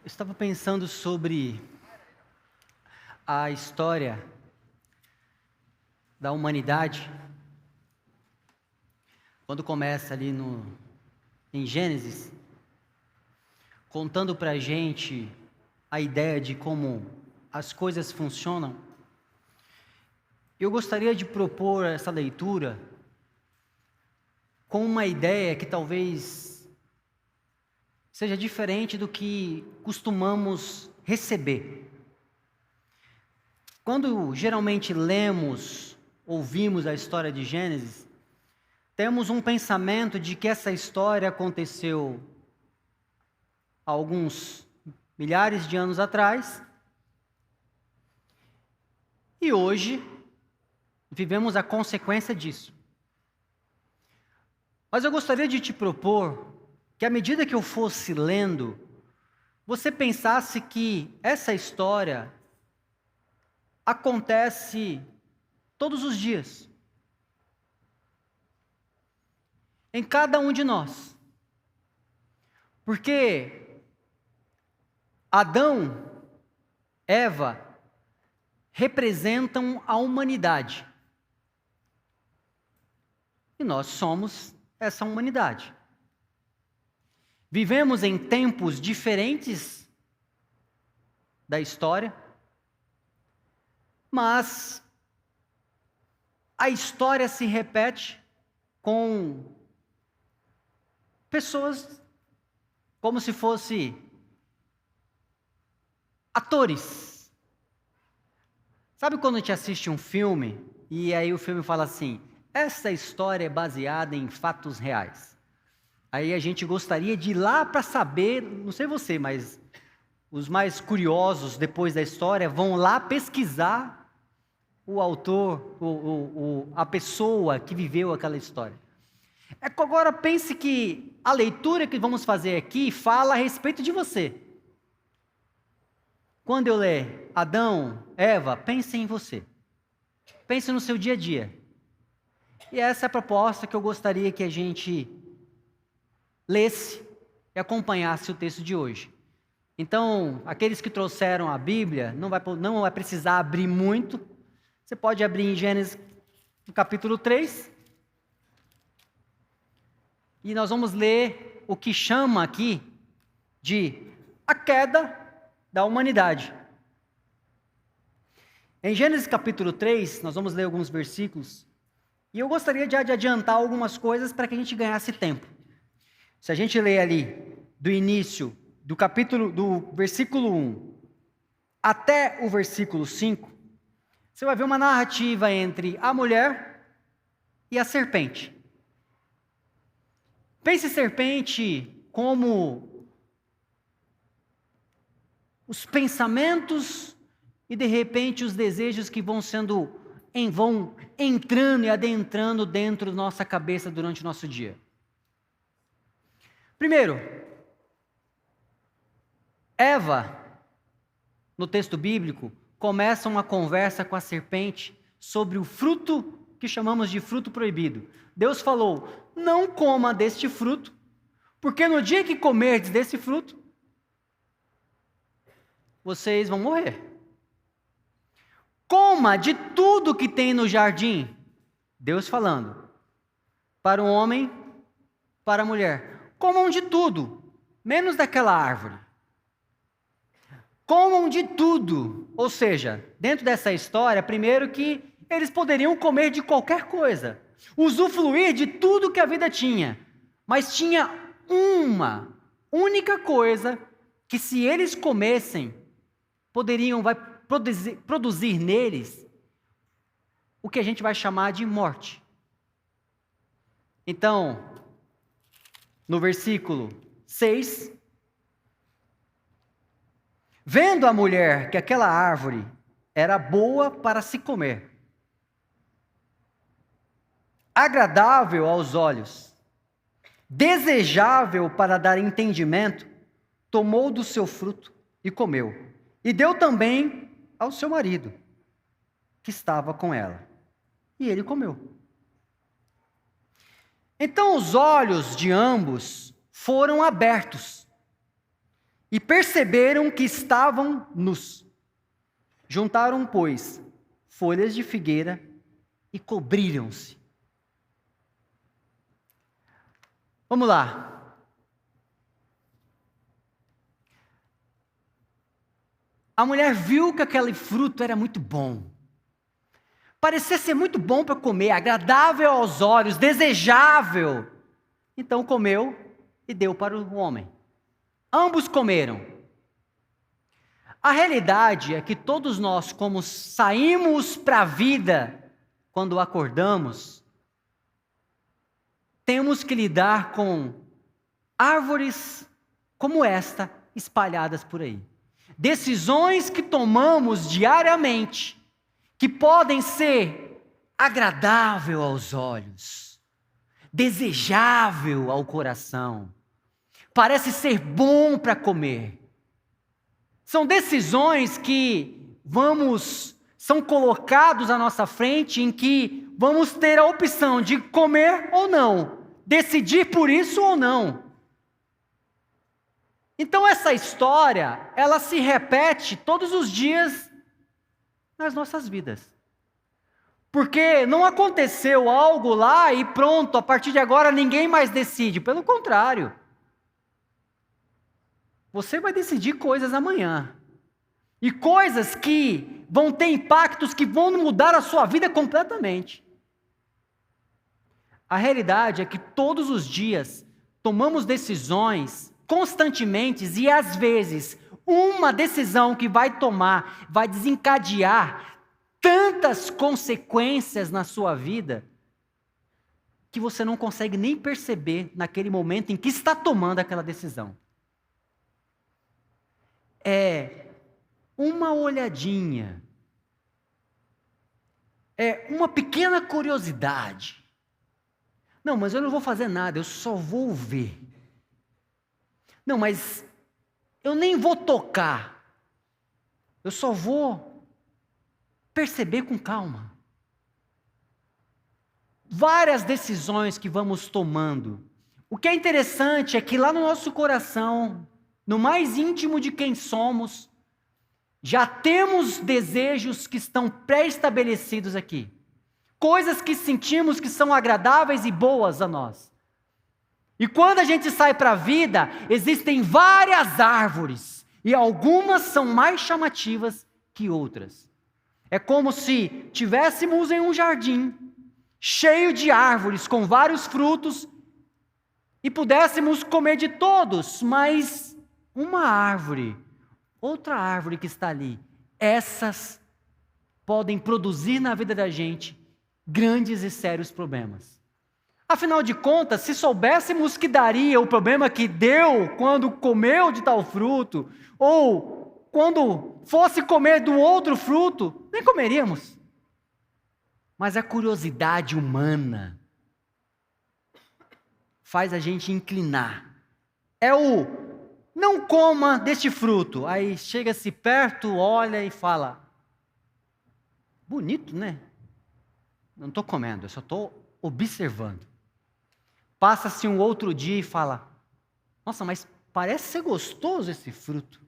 Eu estava pensando sobre a história da humanidade, quando começa ali em Gênesis, contando para a gente a ideia de como as coisas funcionam. Eu gostaria de propor essa leitura com uma ideia que talvez seja diferente do que costumamos receber. Quando geralmente lemos, ouvimos a história de Gênesis, temos um pensamento de que essa história aconteceu há alguns milhares de anos atrás, e hoje vivemos a consequência disso. Mas eu gostaria de te propor que, à medida que eu fosse lendo, você pensasse que essa história acontece todos os dias, em cada um de nós. Porque Adão, Eva, representam a humanidade. E nós somos essa humanidade. Vivemos em tempos diferentes da história, mas a história se repete com pessoas como se fossem atores. Sabe quando a gente assiste um filme e aí o filme fala assim: essa história é baseada em fatos reais. Aí a gente gostaria de ir lá para saber, não sei você, mas os mais curiosos depois da história vão lá pesquisar o autor, a pessoa que viveu aquela história. Agora pense que a leitura que vamos fazer aqui fala a respeito de você. Quando eu ler Adão, Eva, pense em você. Pense no seu dia a dia. E essa é a proposta que eu gostaria que a gente lesse e acompanhasse o texto de hoje. Então, aqueles que trouxeram a Bíblia, não vai precisar abrir muito. Você pode abrir em Gênesis, no capítulo 3. E nós vamos ler o que chama aqui de a queda da humanidade. Em Gênesis capítulo 3, nós vamos ler alguns versículos. E eu gostaria de adiantar algumas coisas para que a gente ganhasse tempo. Se a gente ler ali do início do versículo 1 até o versículo 5, você vai ver uma narrativa entre a mulher e a serpente. Pense serpente como os pensamentos e de repente os desejos que vão entrando e adentrando dentro da nossa cabeça durante o nosso dia. Primeiro, Eva, no texto bíblico, começa uma conversa com a serpente sobre o fruto que chamamos de fruto proibido. Deus falou: não coma deste fruto, porque no dia que comerdes desse fruto, vocês vão morrer. Coma de tudo que tem no jardim. Deus falando para o homem, para a mulher: comam de tudo, menos daquela árvore. Comam de tudo. Ou seja, dentro dessa história, primeiro que eles poderiam comer de qualquer coisa, usufruir de tudo que a vida tinha, mas tinha uma única coisa que, se eles comessem, vai produzir neles o que a gente vai chamar de morte. Então, no versículo 6, vendo a mulher que aquela árvore era boa para se comer, agradável aos olhos, desejável para dar entendimento, tomou do seu fruto e comeu, e deu também ao seu marido, que estava com ela, e ele comeu. Então os olhos de ambos foram abertos, e perceberam que estavam nus. Juntaram, pois, folhas de figueira e cobriram-se. Vamos lá. A mulher viu que aquele fruto era muito bom. Parecia ser muito bom para comer, agradável aos olhos, desejável. Então comeu e deu para o homem. Ambos comeram. A realidade é que todos nós, como saímos para a vida quando acordamos, temos que lidar com árvores como esta espalhadas por aí. Decisões que tomamos diariamente, que podem ser agradável aos olhos, desejável ao coração, parece ser bom para comer. São decisões que são colocados à nossa frente, em que vamos ter a opção de comer ou não, decidir por isso ou não. Então essa história, ela se repete todos os dias nas nossas vidas. Porque não aconteceu algo lá e pronto, a partir de agora ninguém mais decide. Pelo contrário. Você vai decidir coisas amanhã. E coisas que vão ter impactos que vão mudar a sua vida completamente. A realidade é que todos os dias tomamos decisões constantemente e às vezes uma decisão que vai tomar vai desencadear tantas consequências na sua vida que você não consegue nem perceber naquele momento em que está tomando aquela decisão. É uma olhadinha, é uma pequena curiosidade. Não, mas eu não vou fazer nada, eu só vou ver. Não, mas eu nem vou tocar, eu só vou perceber com calma. Várias decisões que vamos tomando. O que é interessante é que lá no nosso coração, no mais íntimo de quem somos, já temos desejos que estão pré-estabelecidos aqui. Coisas que sentimos que são agradáveis e boas a nós. E quando a gente sai para a vida, existem várias árvores, e algumas são mais chamativas que outras. É como se tivéssemos em um jardim, cheio de árvores, com vários frutos, e pudéssemos comer de todos, mas uma árvore, outra árvore que está ali, essas podem produzir na vida da gente grandes e sérios problemas. Afinal de contas, se soubéssemos que daria o problema que deu quando comeu de tal fruto, ou quando fosse comer do outro fruto, nem comeríamos. Mas a curiosidade humana faz a gente inclinar. É o não coma deste fruto. Aí chega-se perto, olha e fala: bonito, né? Não estou comendo, eu só estou observando. Passa-se um outro dia e fala: nossa, mas parece ser gostoso esse fruto.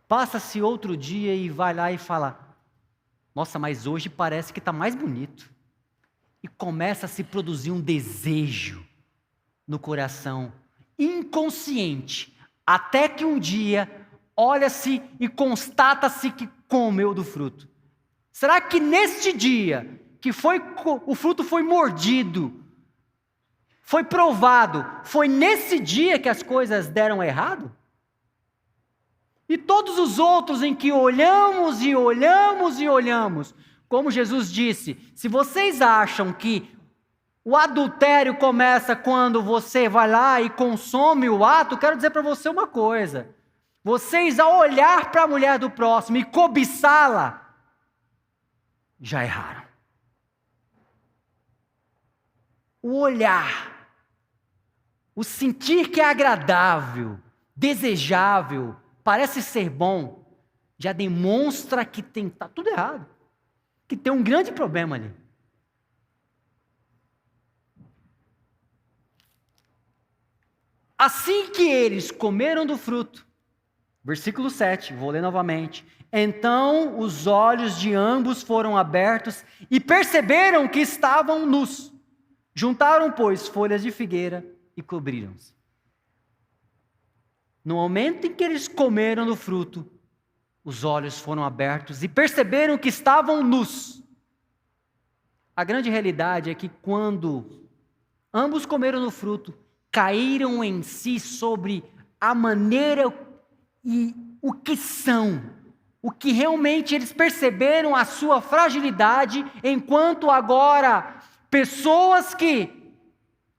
Passa-se outro dia e vai lá e fala: nossa, mas hoje parece que está mais bonito. E começa a se produzir um desejo no coração, inconsciente, até que um dia olha-se e constata-se que comeu do fruto. Será que neste dia que o fruto foi mordido, foi provado, foi nesse dia que as coisas deram errado? E todos os outros em que olhamos e olhamos e olhamos, como Jesus disse, se vocês acham que o adultério começa quando você vai lá e consome o ato, quero dizer para você uma coisa: vocês, ao olhar para a mulher do próximo e cobiçá-la, já erraram. O olhar, o sentir que é agradável, desejável, parece ser bom, já demonstra que está tudo errado, que tem um grande problema ali. Assim que eles comeram do fruto, Versículo 7, vou ler novamente. Então os olhos de ambos foram abertos e perceberam que estavam nus. Juntaram, pois, folhas de figueira e cobriram-se. No momento em que eles comeram do fruto, os olhos foram abertos e perceberam que estavam nus. A grande realidade é que quando ambos comeram do fruto, caíram em si sobre a maneira e o que são, o que realmente eles perceberam a sua fragilidade, enquanto agora pessoas que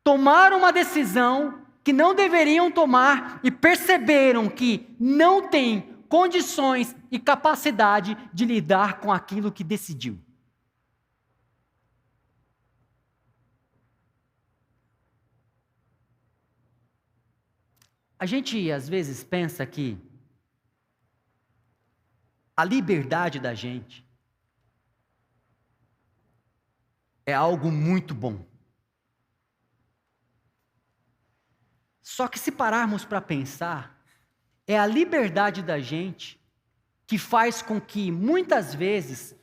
tomaram uma decisão que não deveriam tomar e perceberam que não têm condições e capacidade de lidar com aquilo que decidiu. A gente às vezes pensa que a liberdade da gente é algo muito bom. Só que se pararmos para pensar, é a liberdade da gente que faz com que muitas vezes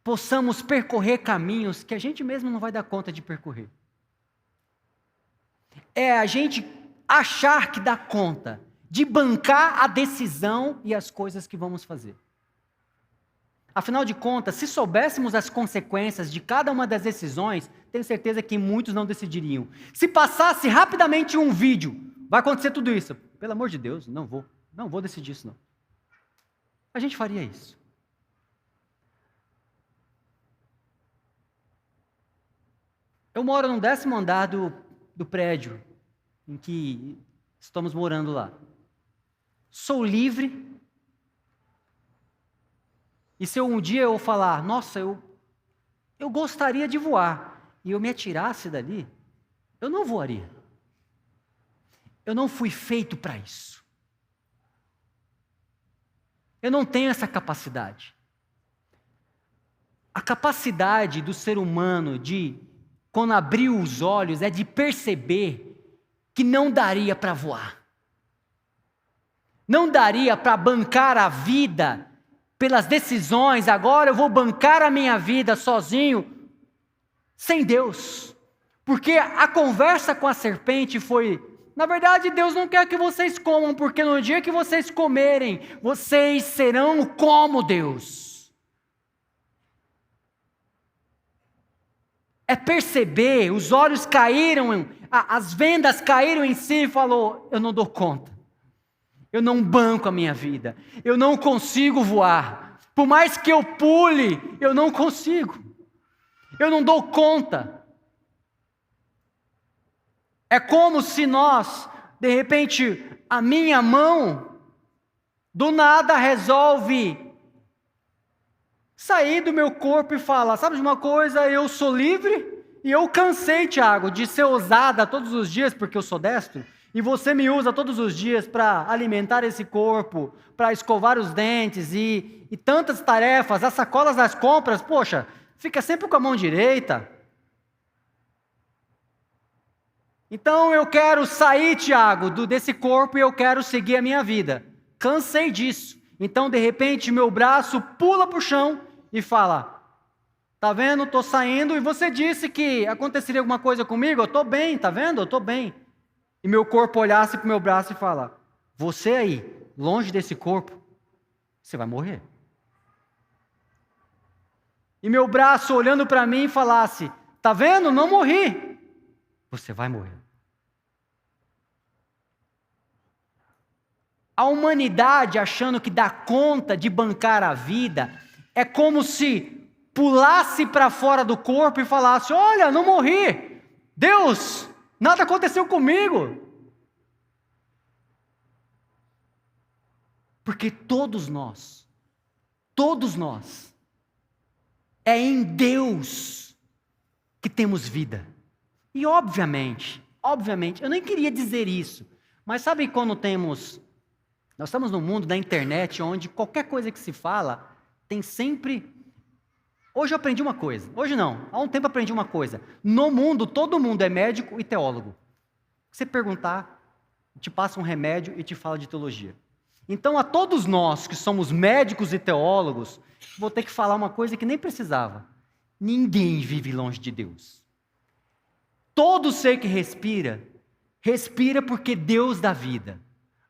possamos percorrer caminhos que a gente mesmo não vai dar conta de percorrer. É a gente achar que dá conta de bancar a decisão e as coisas que vamos fazer. Afinal de contas, se soubéssemos as consequências de cada uma das decisões, tenho certeza que muitos não decidiriam. Se passasse rapidamente um vídeo, vai acontecer tudo isso. Pelo amor de Deus, não vou decidir isso não. A gente faria isso. Eu moro no 10º andar do prédio em que estamos morando lá. Sou livre. E se um dia eu falar, nossa, eu gostaria de voar, e eu me atirasse dali, eu não voaria. Eu não fui feito para isso. Eu não tenho essa capacidade. A capacidade do ser humano de, quando abriu os olhos, é de perceber que não daria para voar. Não daria para bancar a vida pelas decisões, agora eu vou bancar a minha vida sozinho, sem Deus. Porque a conversa com a serpente foi, na verdade, Deus não quer que vocês comam, porque no dia que vocês comerem, vocês serão como Deus. É perceber, os olhos caíram, as vendas caíram em si e falou, eu não dou conta. Eu não banco a minha vida. Eu não consigo voar. Por mais que eu pule, eu não consigo. Eu não dou conta. É como se nós, de repente, a minha mão, do nada resolve sair do meu corpo e falar, sabe de uma coisa, eu sou livre e eu cansei, Tiago, de ser usada todos os dias porque eu sou destro. E você me usa todos os dias para alimentar esse corpo, para escovar os dentes e tantas tarefas, as sacolas das compras, poxa, fica sempre com a mão direita. Então eu quero sair, Tiago, desse corpo e eu quero seguir a minha vida. Cansei disso. Então, de repente, meu braço pula para o chão e fala, tá vendo, estou saindo e você disse que aconteceria alguma coisa comigo, eu estou bem, tá vendo, eu estou bem. E meu corpo olhasse para o meu braço e fala, você aí, longe desse corpo, você vai morrer. E meu braço olhando para mim e falasse, tá vendo, não morri, você vai morrer. A humanidade achando que dá conta de bancar a vida, é como se pulasse para fora do corpo e falasse, olha, não morri, Deus, nada aconteceu comigo. Porque todos nós, é em Deus que temos vida. E obviamente, eu nem queria dizer isso, mas sabe quando nós estamos num mundo da internet onde qualquer coisa que se fala, tem sempre... Hoje eu aprendi uma coisa, hoje não, há um tempo eu aprendi uma coisa. No mundo, todo mundo é médico e teólogo. Se você perguntar, te passa um remédio e te fala de teologia. Então, a todos nós que somos médicos e teólogos, vou ter que falar uma coisa que nem precisava. Ninguém vive longe de Deus. Todo ser que respira, respira porque Deus dá vida.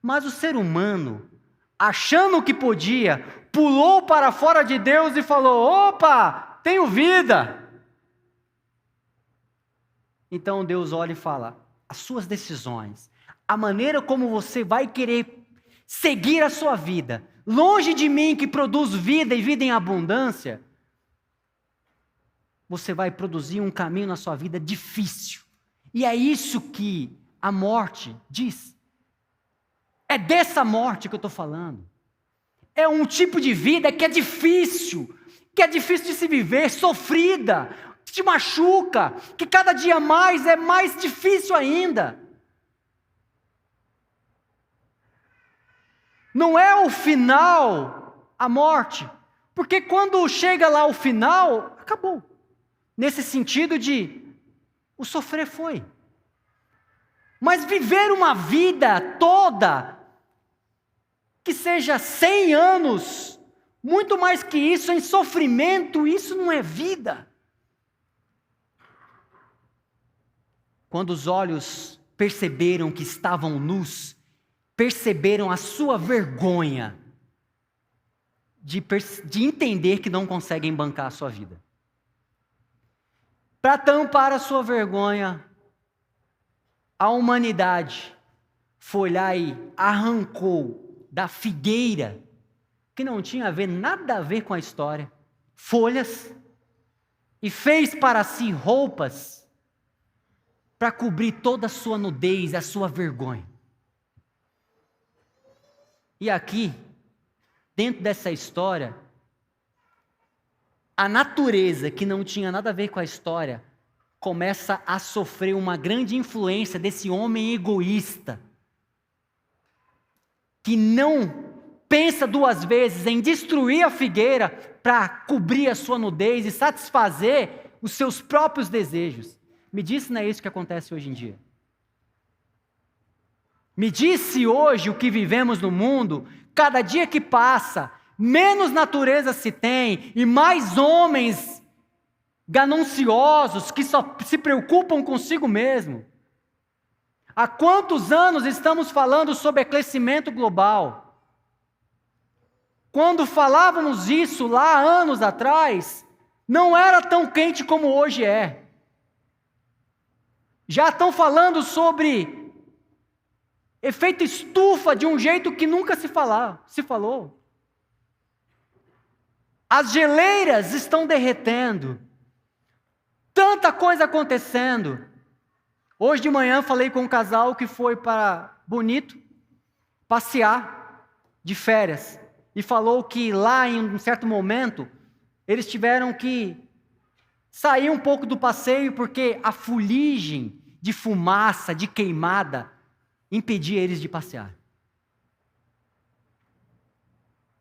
Mas o ser humano, achando que podia, pulou para fora de Deus e falou: opa, tenho vida. Então Deus olha e fala: as suas decisões, a maneira como você vai querer seguir a sua vida, longe de mim que produz vida e vida em abundância, você vai produzir um caminho na sua vida difícil. E é isso que a morte diz. É dessa morte que eu estou falando. É um tipo de vida que é difícil de se viver, sofrida, que te machuca, que cada dia mais é mais difícil ainda. Não é o final, a morte, porque quando chega lá o final, acabou. Nesse sentido de, o sofrer foi. Mas viver uma vida toda, que seja 100 anos, muito mais que isso, em sofrimento, isso não é vida. Quando os olhos perceberam que estavam nus, perceberam a sua vergonha de entender que não conseguem bancar a sua vida. Para tampar a sua vergonha, a humanidade foi lá e arrancou da figueira, que não tinha nada a ver com a história, folhas, e fez para si roupas para cobrir toda a sua nudez, a sua vergonha. E aqui, dentro dessa história, a natureza, que não tinha nada a ver com a história, começa a sofrer uma grande influência desse homem egoísta, que não pensa duas vezes em destruir a figueira para cobrir a sua nudez e satisfazer os seus próprios desejos. Me diz se não é isso que acontece hoje em dia. Me diz se hoje o que vivemos no mundo, cada dia que passa, menos natureza se tem e mais homens gananciosos que só se preocupam consigo mesmo. Há quantos anos estamos falando sobre aquecimento global? Quando falávamos isso lá anos atrás, não era tão quente como hoje é. Já estão falando sobre efeito estufa de um jeito que nunca se falou. As geleiras estão derretendo. Tanta coisa acontecendo. Hoje de manhã falei com um casal que foi para Bonito passear de férias e falou que lá em um certo momento eles tiveram que sair um pouco do passeio porque a fuligem de fumaça, de queimada, impedia eles de passear.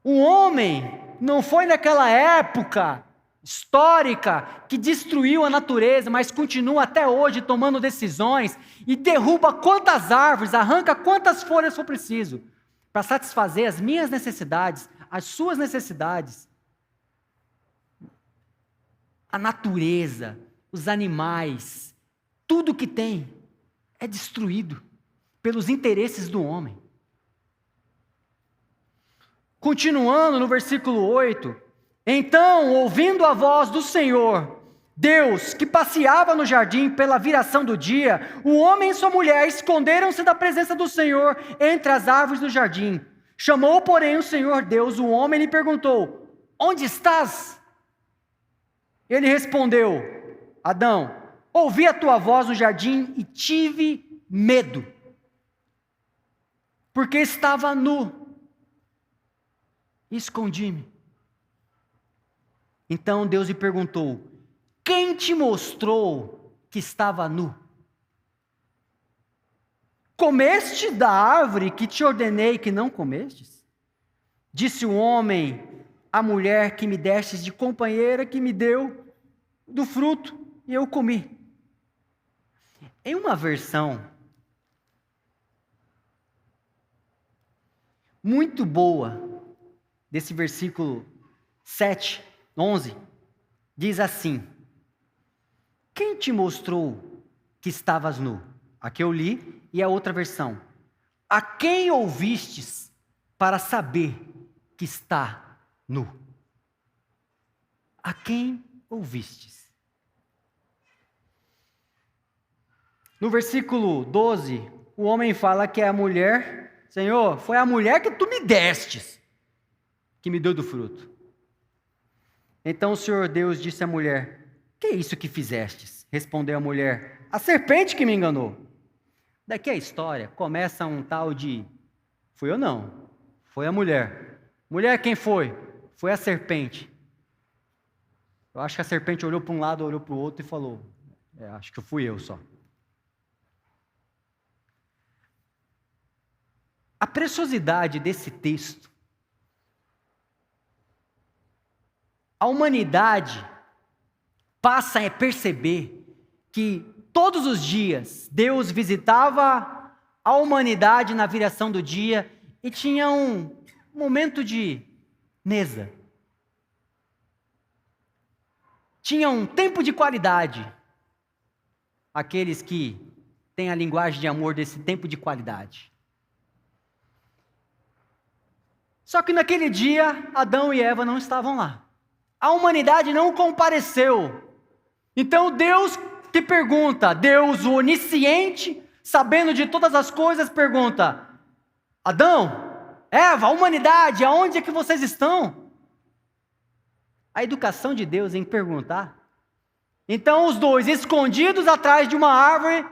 O homem não foi naquela época histórica que destruiu a natureza, mas continua até hoje tomando decisões e derruba quantas árvores, arranca quantas folhas for preciso para satisfazer as minhas necessidades, as suas necessidades. A natureza, os animais, tudo que tem é destruído pelos interesses do homem. Continuando no versículo 8, então, ouvindo a voz do Senhor, Deus, que passeava no jardim pela viração do dia, o homem e sua mulher esconderam-se da presença do Senhor entre as árvores do jardim. Chamou, porém, o Senhor Deus o homem e lhe perguntou: onde estás? Ele respondeu: Adão, ouvi a tua voz no jardim e tive medo, porque estava nu e escondi-me. Então Deus lhe perguntou: quem te mostrou que estava nu? Comeste da árvore que te ordenei que não comestes? Disse o homem à mulher que me destes de companheira, que me deu do fruto, e eu comi. Em uma versão, muito boa desse versículo 7, 11, diz assim: quem te mostrou que estavas nu? Aqui eu li, e a outra versão: a quem ouvistes para saber que está nu? A quem ouvistes? No versículo 12, o homem fala que é a mulher: Senhor, foi a mulher que tu me destes, que me deu do fruto. Então o Senhor Deus disse à mulher: que é isso que fizestes? Respondeu a mulher: a serpente que me enganou. Daqui a história começa um tal de: fui eu não, foi a mulher. Mulher, quem foi? Foi a serpente. Eu acho que a serpente olhou para um lado, olhou para o outro e falou: acho que fui eu só. A preciosidade desse texto, a humanidade passa a perceber que todos os dias Deus visitava a humanidade na viração do dia e tinha um momento de mesa. Tinha um tempo de qualidade. Aqueles que têm a linguagem de amor desse tempo de qualidade. Só que naquele dia, Adão e Eva não estavam lá. A humanidade não compareceu. Então Deus te pergunta, Deus o onisciente, sabendo de todas as coisas, pergunta: Adão, Eva, a humanidade, aonde é que vocês estão? A educação de Deus em perguntar. Então os dois, escondidos atrás de uma árvore,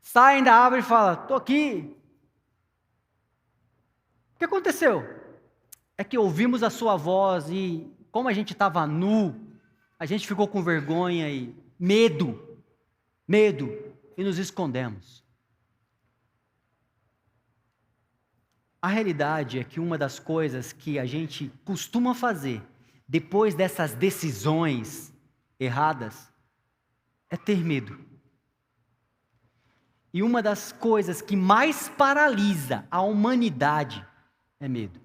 saem da árvore e falam: estou aqui. O que aconteceu? É que ouvimos a sua voz e, como a gente estava nu, a gente ficou com vergonha e medo, e nos escondemos. A realidade é que uma das coisas que a gente costuma fazer depois dessas decisões erradas é ter medo. E uma das coisas que mais paralisa a humanidade é medo.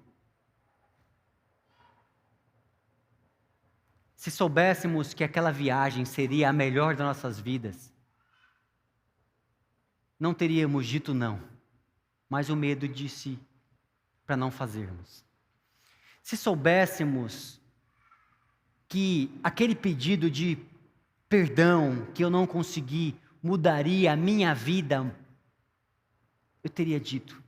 Se soubéssemos que aquela viagem seria a melhor das nossas vidas, não teríamos dito não, mas o medo disse para não fazermos. Se soubéssemos que aquele pedido de perdão que eu não consegui mudaria a minha vida, eu teria dito.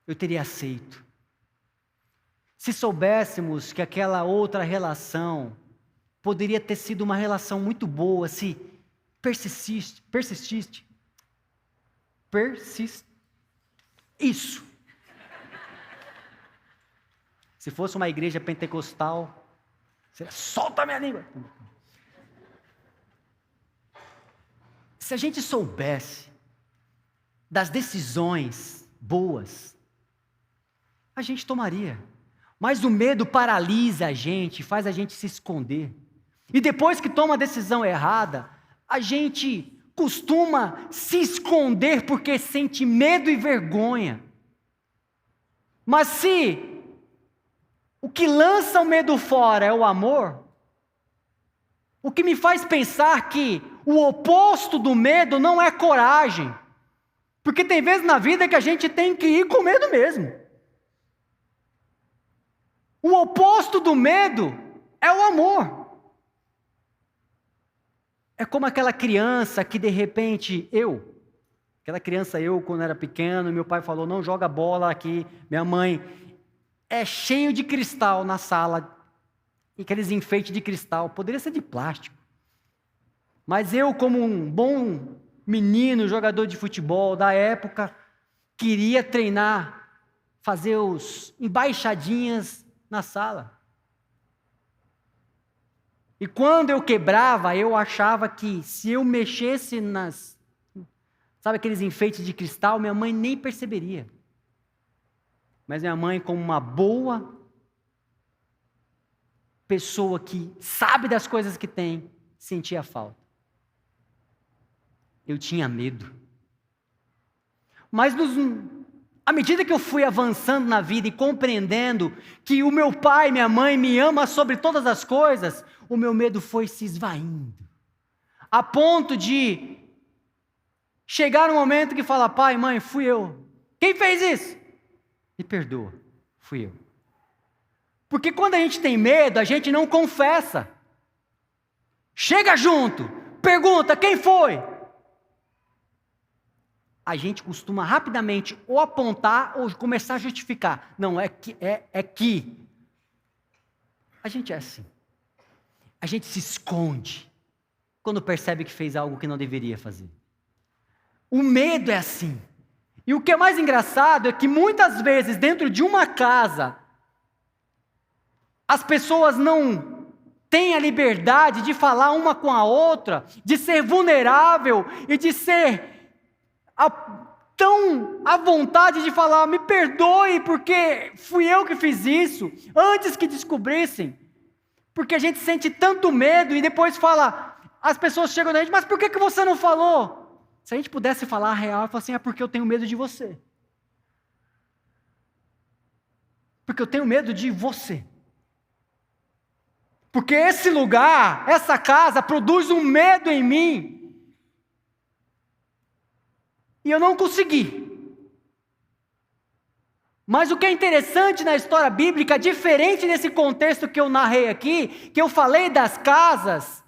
Eu teria aceito. Se soubéssemos que aquela outra relação poderia ter sido uma relação muito boa, se persististe. Isso. Se fosse uma igreja pentecostal, seria: solta a minha língua. Se a gente soubesse das decisões boas, a gente tomaria. Mas o medo paralisa a gente, faz a gente se esconder. E depois que toma a decisão errada, a gente costuma se esconder porque sente medo e vergonha. Mas se o que lança o medo fora é o amor, o que me faz pensar que o oposto do medo não é coragem. Porque tem vezes na vida que a gente tem que ir com medo mesmo. O oposto do medo é o amor. É como aquela criança que de repente, quando era pequeno, meu pai falou: não joga bola aqui, minha mãe, é cheio de cristal na sala, aqueles enfeites de cristal, poderia ser de plástico. Mas eu, como um bom menino, jogador de futebol da época, queria treinar, fazer os embaixadinhas na sala. E quando eu quebrava, eu achava que se eu mexesse sabe aqueles enfeites de cristal, minha mãe nem perceberia. Mas minha mãe, como uma boa pessoa que sabe das coisas que tem, sentia falta. Eu tinha medo. Mas à medida que eu fui avançando na vida e compreendendo que o meu pai e minha mãe me amam sobre todas as coisas, o meu medo foi se esvaindo. A ponto de chegar um momento que fala, pai, mãe, fui eu. Quem fez isso? Me perdoa, fui eu. Porque quando a gente tem medo, a gente não confessa. Chega junto, pergunta, quem foi? A gente costuma rapidamente ou apontar ou começar a justificar. Não, é que. A gente é assim. A gente se esconde quando percebe que fez algo que não deveria fazer. O medo é assim. E o que é mais engraçado é que muitas vezes dentro de uma casa, as pessoas não têm a liberdade de falar uma com a outra, de ser vulnerável e de ser tão à vontade de falar, me perdoe porque fui eu que fiz isso, antes que descobrissem. Porque a gente sente tanto medo e depois fala, as pessoas chegam na gente, mas por que você não falou? Se a gente pudesse falar a real, eu falo assim, é porque eu tenho medo de você. Porque eu tenho medo de você. Porque esse lugar, essa casa, produz um medo em mim. E eu não consegui. Mas o que é interessante na história bíblica, diferente desse contexto que eu narrei aqui, que eu falei das casas,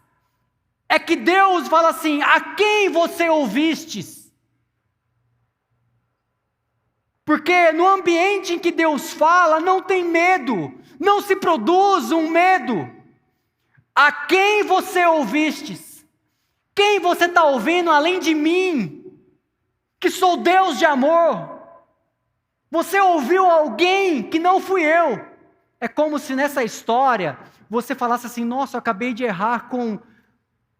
é que Deus fala assim, a quem você ouvistes? Porque no ambiente em que Deus fala, não tem medo, não se produz um medo. A quem você ouvistes? Quem você está ouvindo além de mim? Que sou Deus de amor. Você ouviu alguém que não fui eu. É como se nessa história você falasse assim, nossa, eu acabei de errar com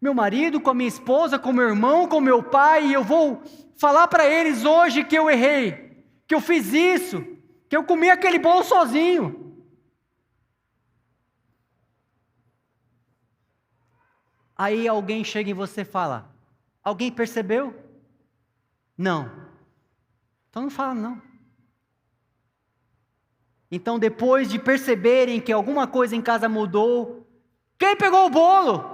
meu marido, com a minha esposa, com meu irmão, com meu pai, e eu vou falar para eles hoje que eu errei, que eu fiz isso, que eu comi aquele bolo sozinho. Aí alguém chega em você e fala, alguém percebeu? Não. Então não fala não. Então depois de perceberem que alguma coisa em casa mudou, quem pegou o bolo?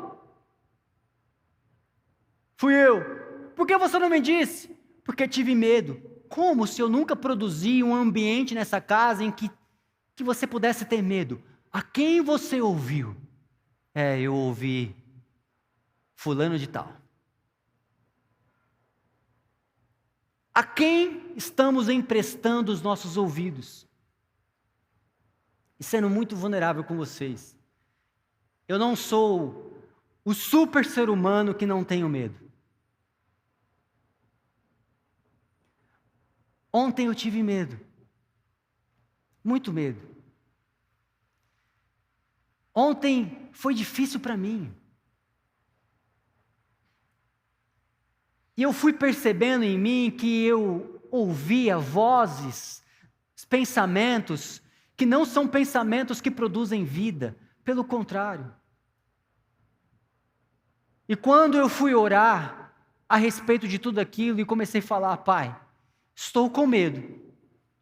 Fui eu. Por que você não me disse? Porque tive medo. Como se eu nunca produzi um ambiente nessa casa em que você pudesse ter medo? A quem você ouviu? Eu ouvi fulano de tal. A quem estamos emprestando os nossos ouvidos? E sendo muito vulnerável com vocês. Eu não sou o super ser humano que não tenho medo. Ontem eu tive medo. Muito medo. Ontem foi difícil para mim. E eu fui percebendo em mim que eu ouvia vozes, pensamentos, que não são pensamentos que produzem vida, pelo contrário. E quando eu fui orar a respeito de tudo aquilo e comecei a falar, pai, estou com medo,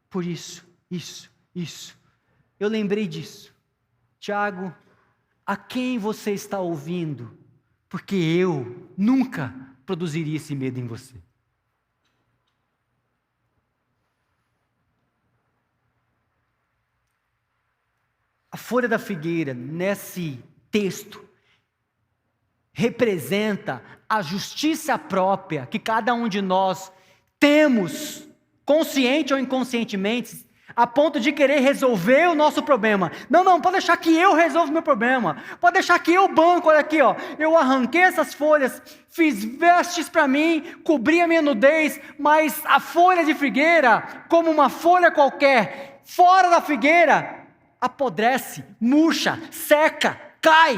por isso, eu lembrei disso. Tiago, a quem você está ouvindo? Porque eu nunca produziria esse medo em você. A folha da figueira, nesse texto, representa a justiça própria que cada um de nós temos, consciente ou inconscientemente, a ponto de querer resolver o nosso problema. Não, pode deixar que eu resolva o meu problema. Pode deixar que eu banco, olha aqui, ó. Eu arranquei essas folhas, fiz vestes para mim, cobri a minha nudez, mas a folha de figueira, como uma folha qualquer, fora da figueira, apodrece, murcha, seca, cai.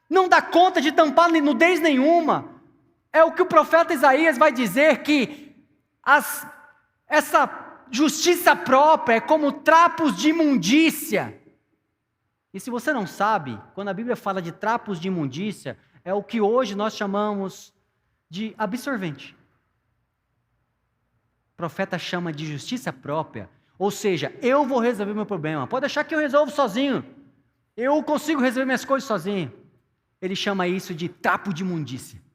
Não dá conta de tampar nudez nenhuma. É o que o profeta Isaías vai dizer, que essa justiça própria é como trapos de imundícia. E se você não sabe, quando a Bíblia fala de trapos de imundícia, é o que hoje nós chamamos de absorvente. profeta chama de justiça própria. Ou seja, eu vou resolver meu problema. Pode achar que eu resolvo sozinho. Eu consigo resolver minhas coisas sozinho. Ele chama isso de trapo de imundícia.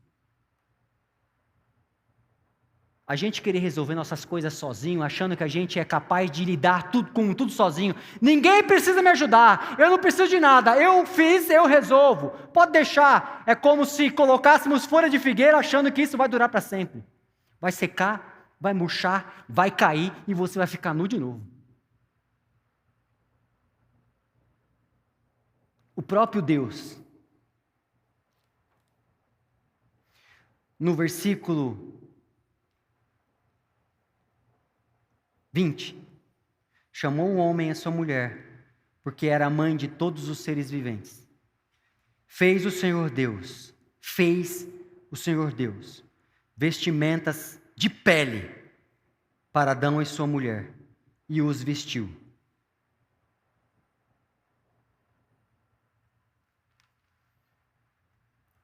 A gente querer resolver nossas coisas sozinho, achando que a gente é capaz de lidar com tudo sozinho. Ninguém precisa me ajudar, eu não preciso de nada, eu fiz, eu resolvo. Pode deixar, é como se colocássemos folha de figueira achando que isso vai durar para sempre. Vai secar, vai murchar, vai cair e você vai ficar nu de novo. O próprio Deus, no versículo 20, chamou o homem e a sua mulher, porque era a mãe de todos os seres viventes. Fez o Senhor Deus vestimentas de pele para Adão e sua mulher, e os vestiu.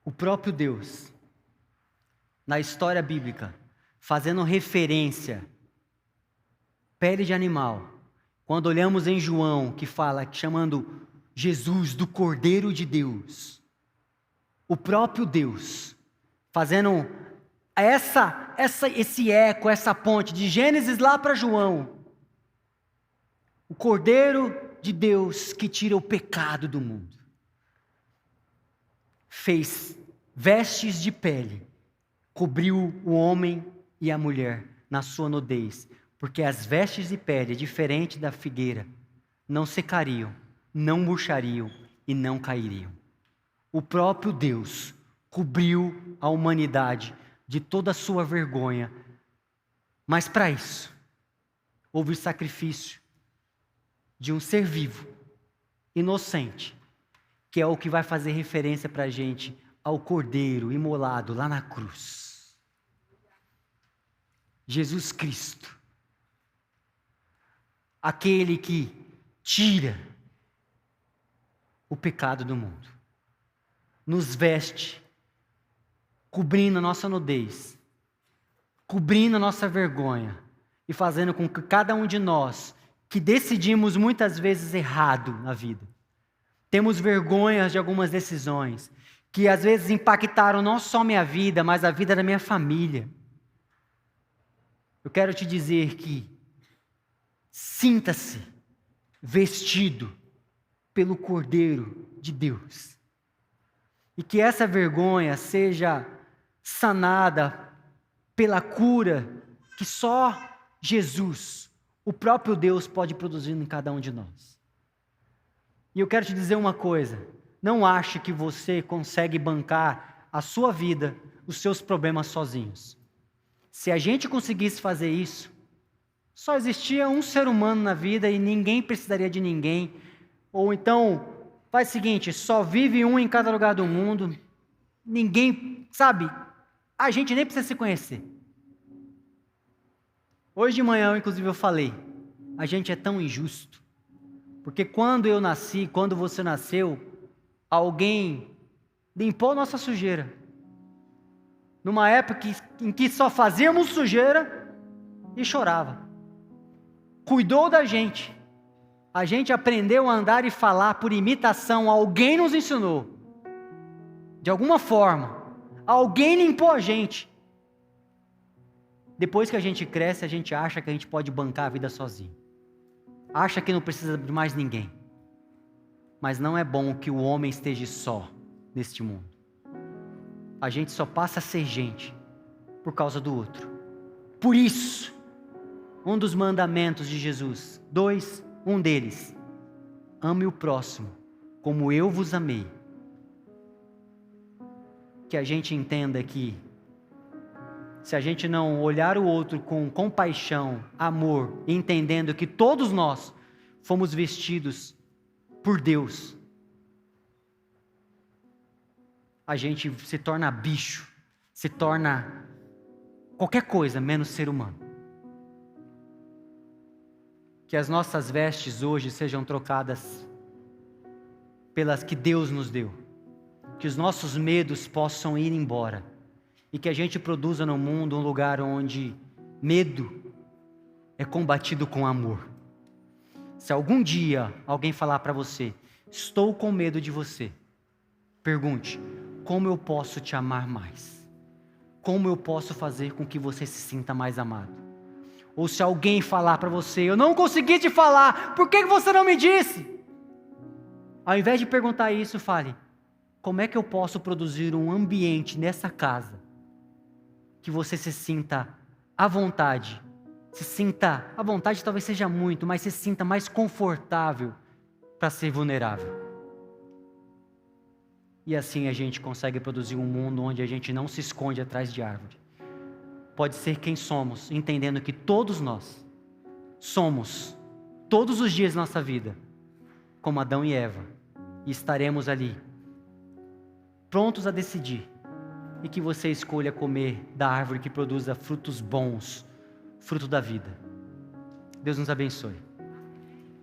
O próprio Deus, na história bíblica, fazendo referência pele de animal. Quando olhamos em João, que fala, chamando Jesus do Cordeiro de Deus, o próprio Deus, fazendo esse eco, essa ponte, de Gênesis lá para João, o Cordeiro de Deus que tira o pecado do mundo, fez vestes de pele, cobriu o homem e a mulher na sua nudez, porque as vestes de pele, diferente da figueira, não secariam, não murchariam e não cairiam. O próprio Deus cobriu a humanidade de toda a sua vergonha, mas para isso, houve o sacrifício de um ser vivo, inocente, que é o que vai fazer referência para a gente ao Cordeiro imolado lá na cruz. Jesus Cristo. Aquele que tira o pecado do mundo, nos veste, cobrindo a nossa nudez, cobrindo a nossa vergonha e fazendo com que cada um de nós, que decidimos muitas vezes errado na vida, temos vergonhas de algumas decisões, que às vezes impactaram não só minha vida, mas a vida da minha família. Eu quero te dizer que sinta-se vestido pelo Cordeiro de Deus. E que essa vergonha seja sanada pela cura que só Jesus, o próprio Deus, pode produzir em cada um de nós. E eu quero te dizer uma coisa: não ache que você consegue bancar a sua vida, os seus problemas sozinhos. Se a gente conseguisse fazer isso, só existia um ser humano na vida e ninguém precisaria de ninguém. Ou então, faz o seguinte, só vive um em cada lugar do mundo. Ninguém, sabe, a gente nem precisa se conhecer. Hoje de manhã, inclusive, eu falei, a gente é tão injusto. Porque quando eu nasci, quando você nasceu, alguém limpou nossa sujeira. Numa época em que só fazíamos sujeira e chorava. Cuidou da gente. A gente aprendeu a andar e falar por imitação. Alguém nos ensinou. De alguma forma. Alguém limpou a gente. Depois que a gente cresce, a gente acha que a gente pode bancar a vida sozinho. Acha que não precisa de mais ninguém. Mas não é bom que o homem esteja só neste mundo. A gente só passa a ser gente por causa do outro. Por isso, um dos mandamentos de Jesus, um deles, ame o próximo como eu vos amei. Que a gente entenda que, se a gente não olhar o outro com compaixão, amor, entendendo que todos nós fomos vestidos por Deus, a gente se torna bicho, se torna qualquer coisa menos ser humano. Que as nossas vestes hoje sejam trocadas pelas que Deus nos deu. Que os nossos medos possam ir embora. E que a gente produza no mundo um lugar onde medo é combatido com amor. Se algum dia alguém falar para você, estou com medo de você, pergunte, como eu posso te amar mais? Como eu posso fazer com que você se sinta mais amado? Ou se alguém falar para você, eu não consegui te falar, por que você não me disse? Ao invés de perguntar isso, fale, como é que eu posso produzir um ambiente nessa casa que você se sinta à vontade? Se sinta, à vontade talvez seja muito, mas se sinta mais confortável para ser vulnerável. E assim a gente consegue produzir um mundo onde a gente não se esconde atrás de árvore. Pode ser quem somos, entendendo que todos nós somos, todos os dias da nossa vida, como Adão e Eva, e estaremos ali, prontos a decidir, e que você escolha comer da árvore que produza frutos bons, fruto da vida. Deus nos abençoe.